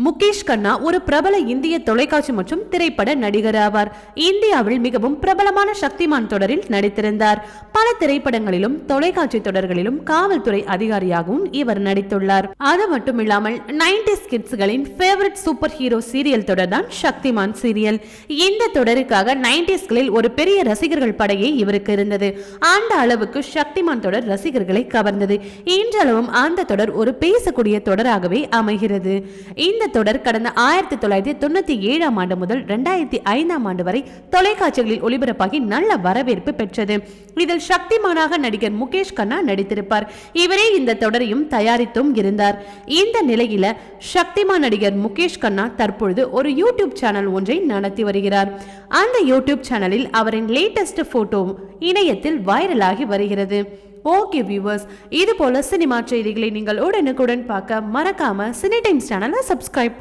முகேஷ் கண்ணா ஒரு பிரபல இந்திய தொலைக்காட்சி மற்றும் திரைப்பட நடிகர் ஆவார். இந்தியாவில் மிகவும் பிரபலமான சக்திமான் தொடரில் நடித்திருந்தார். பல திரைப்படங்களிலும் தொலைக்காட்சி தொடர்களிலும் காவல்துறை அதிகாரியாகவும் இவர் நடித்துள்ளார். அது மட்டுமில்லாமல் 90s கிட்ஸ்களின் ஃபேவரட் சூப்பர் ஹீரோ சீரியல் தொடர் தான் சக்திமான் சீரியல். இந்த தொடருக்காக 90sகளில் ஒரு பெரிய ரசிகர்கள் படையே இவருக்கு இருந்தது. அந்த அளவுக்கு சக்திமான் தொடர் ரசிகர்களை கவர்ந்தது. இன்றளவும் அந்த தொடர் ஒரு பேசக்கூடிய தொடராகவே அமைகிறது. இந்த தொடர் கடந்த 1997 ஆண்டு முதல் 2005 ஆண்டு வரை தொலைக்காட்சிகளில் ஒளிபரப்பாகி நல்ல வரவேற்பு பெற்றது. இதில் சக்திமானாக நடிகர் முகேஷ் கண்ணா நடித்திருப்பார். இவரே இந்த தொடரையும் தயாரித்தும் இருந்தார். இந்த நிலையில சக்திமான் நடிகர் முகேஷ் கண்ணா தற்பொழுது ஒரு யூடியூப் சேனல் ஒன்றை நடத்தி வருகிறார். அந்த யூடியூப் சேனலில் அவரின் லேட்டஸ்ட் போட்டோ இணையத்தில் வைரலாகி வருகிறது. ஓகே வியூவர்ஸ், இது போல சினிமா செய்திகளை நீங்கள் உடனுக்குடன் பார்க்க மறக்காம சினி டைம்ஸ் சேனலை சப்ஸ்கிரைப்